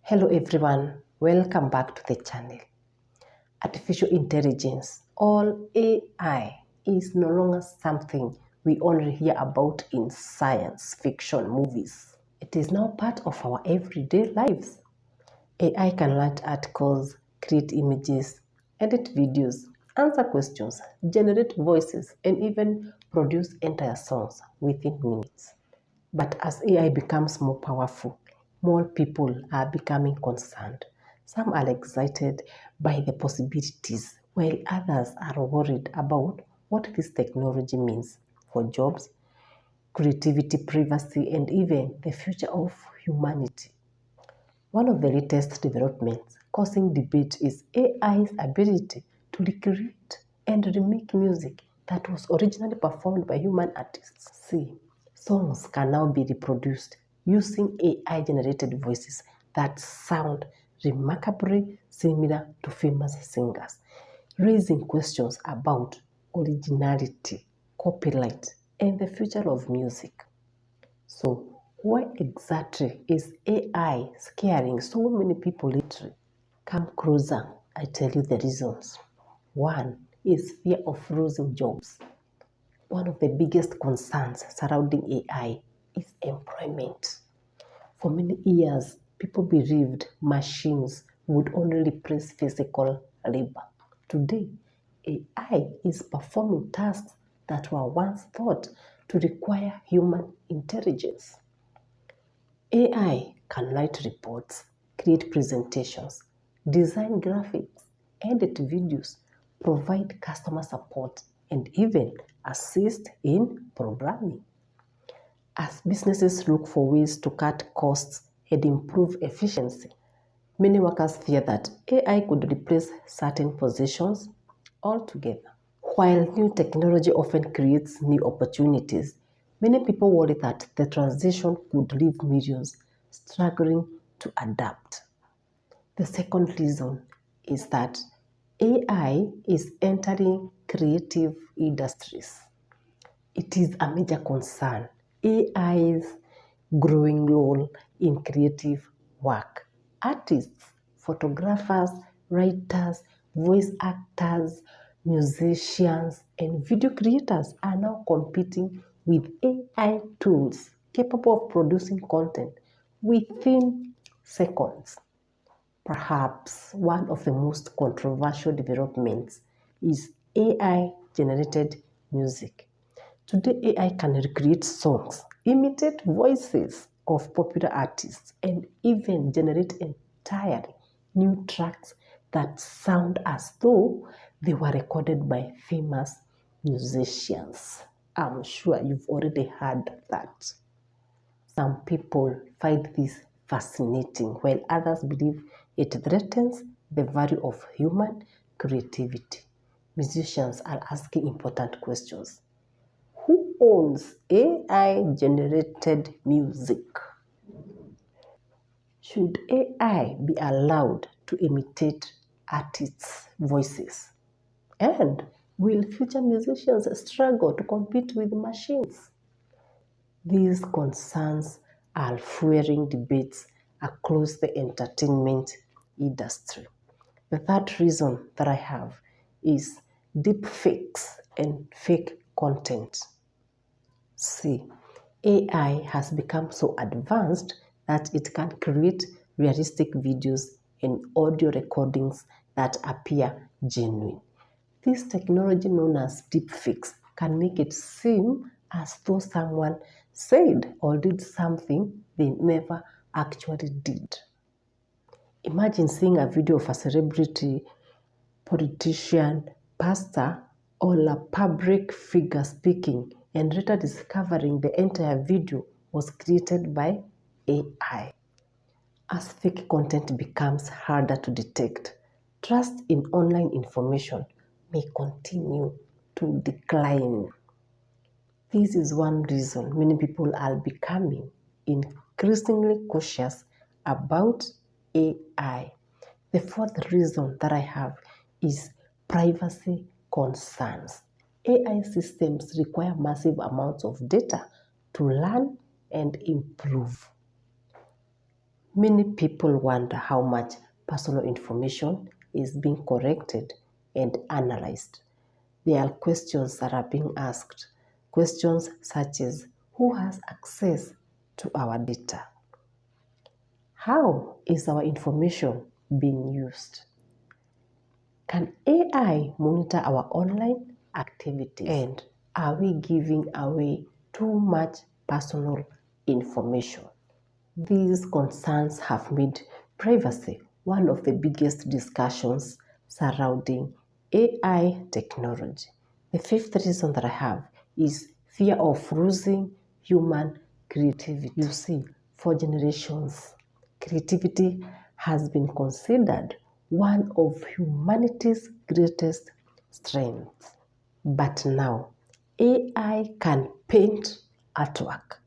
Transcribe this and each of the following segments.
Hello everyone, welcome back to the channel. Artificial intelligence, or AI, is no longer something we only hear about in science fiction movies. It is now part of our everyday lives. AI can write articles, create images, edit videos, answer questions, generate voices, and even produce entire songs within minutes. But as AI becomes more powerful, more people are becoming concerned. Some are excited by the possibilities, while others are worried about what this technology means for jobs, creativity, privacy, and even the future of humanity. One of the latest developments causing debate is AI's ability to recreate and remake music that was originally performed by human artists. See, songs can now be reproduced using AI-generated voices that sound remarkably similar to famous singers, raising questions about originality, copyright, and the future of music. So, why exactly is AI scaring so many people lately? Come closer, I tell you the reasons. One is fear of losing jobs. One of the biggest concerns surrounding AI is employment. For many years, people believed machines would only replace physical labor. Today, AI is performing tasks that were once thought to require human intelligence. AI can write reports, create presentations, design graphics, edit videos, provide customer support, and even assist in programming. As businesses look for ways to cut costs and improve efficiency, many workers fear that AI could replace certain positions altogether. While new technology often creates new opportunities, many people worry that the transition could leave millions struggling to adapt. The second reason is that AI is entering creative industries. It is a major concern. AI's growing role in creative work. Artists, photographers, writers, voice actors, musicians, and video creators are now competing with AI tools capable of producing content within seconds. Perhaps one of the most controversial developments is AI generated music. Today, AI can recreate songs, imitate voices of popular artists, and even generate entirely new tracks that sound as though they were recorded by famous musicians. I'm sure you've already heard that. Some people find this fascinating, while others believe it threatens the value of human creativity. Musicians are asking important questions. Who owns AI generated music? Should AI be allowed to imitate artists' voices? And will future musicians struggle to compete with machines? These concerns are fueling debates across the entertainment industry. The third reason that I have is deepfakes and fake content. See, AI has become so advanced that it can create realistic videos and audio recordings that appear genuine. This technology, known as deepfakes, can make it seem as though someone said or did something they never actually did. Imagine seeing a video of a celebrity, politician, pastor, or a public figure speaking and later discovering the entire video was created by AI. As fake content becomes harder to detect, trust in online information may continue to decline. This is one reason many people are becoming increasingly cautious about AI. The fourth reason that I have is privacy concerns. AI systems require massive amounts of data to learn and improve. Many people wonder how much personal information is being collected and analyzed. There are questions that are being asked. Questions such as, who has access to our data? How is our information being used? Can AI monitor our online activities? And are we giving away too much personal information? These concerns have made privacy one of the biggest discussions surrounding AI technology. The fifth reason that I have is fear of losing human creativity. You see, for generations, creativity has been considered one of humanity's greatest strengths. But now, AI can paint artwork,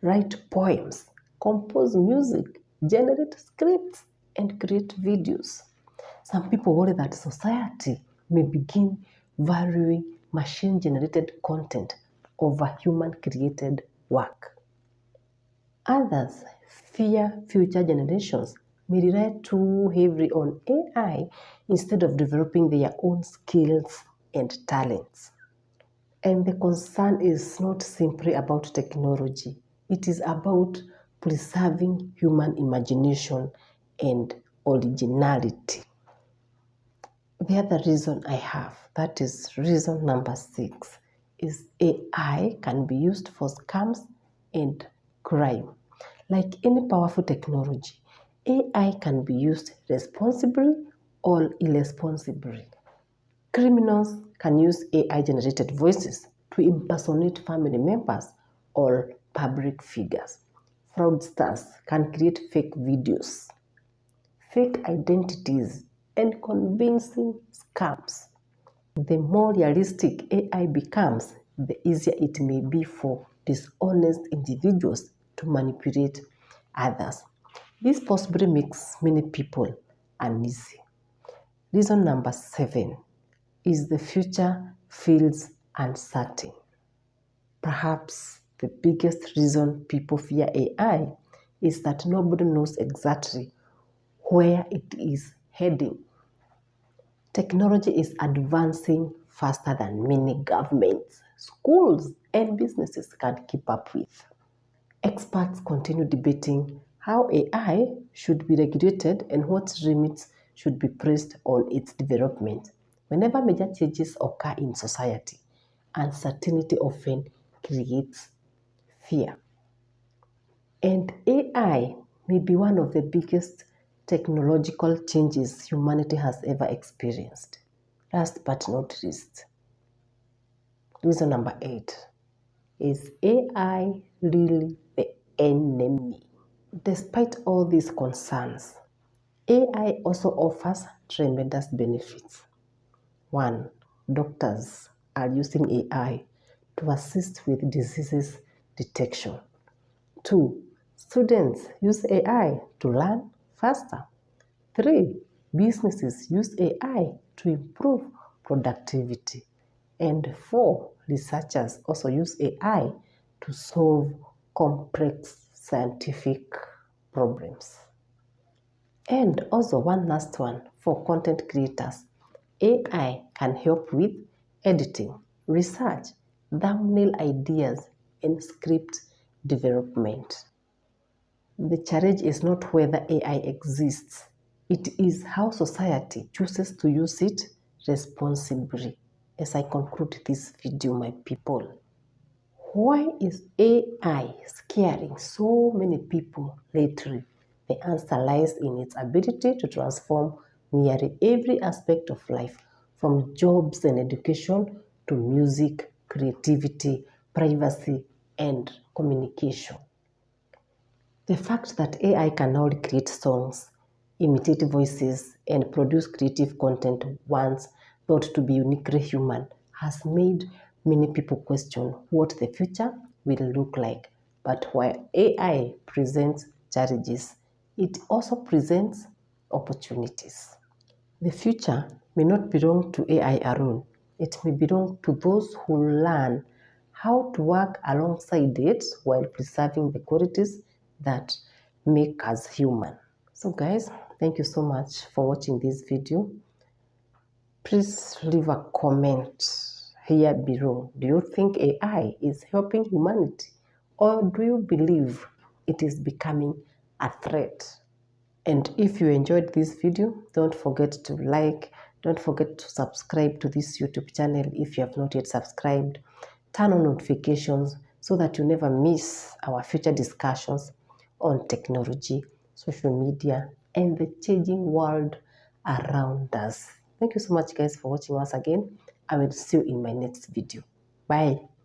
write poems, compose music, generate scripts, and create videos. Some people worry that society may begin valuing machine-generated content over human-created work. Others fear future generations may rely too heavily on AI instead of developing their own skills and talents. And the concern is not simply about technology, it is about preserving human imagination and originality. The other reason I have, that is reason number 6, is AI can be used for scams and crime. Like any powerful technology, AI can be used responsibly or irresponsibly. Criminals can use AI-generated voices to impersonate family members or public figures. Fraudsters can create fake videos, fake identities, and convincing scams. The more realistic AI becomes, the easier it may be for dishonest individuals to manipulate others. This possibly makes many people uneasy. Reason number 7 is the future feels uncertain. Perhaps the biggest reason people fear AI is that nobody knows exactly where it is heading. Technology is advancing faster than many governments, schools, and businesses can keep up with. Experts continue debating how AI should be regulated and what limits should be placed on its development. Whenever major changes occur in society, uncertainty often creates fear. And AI may be one of the biggest technological changes humanity has ever experienced. Last but not least, reason number 8 is AI really the enemy? Despite all these concerns, AI also offers tremendous benefits. 1. Doctors are using AI to assist with diseases detection. 2. Students use AI to learn faster. 3. Businesses use AI to improve productivity. And 4. Researchers also use AI to solve complex scientific problems. And also one last one for content creators. AI can help with editing, research, thumbnail ideas, and script development. The challenge is not whether AI exists, it is how society chooses to use it responsibly. As I conclude this video, my people, why is AI scaring so many people lately? The answer lies in its ability to transform nearly every aspect of life, from jobs and education to music, creativity, privacy, and communication. The fact that AI can now create songs, imitate voices, and produce creative content once thought to be uniquely human has made many people question what the future will look like. But while AI presents challenges, it also presents opportunities. The future may not belong to AI alone. It may belong to those who learn how to work alongside it while preserving the qualities that make us human. So guys, thank you so much for watching this video. Please leave a comment here below. Do you think AI is helping humanity, or do you believe it is becoming a threat? And if you enjoyed this video, don't forget to like, don't forget to subscribe to this YouTube channel if you have not yet subscribed. Turn on notifications so that you never miss our future discussions on technology, social media, and the changing world around us. Thank you so much, guys, for watching once again. I will see you in my next video. Bye.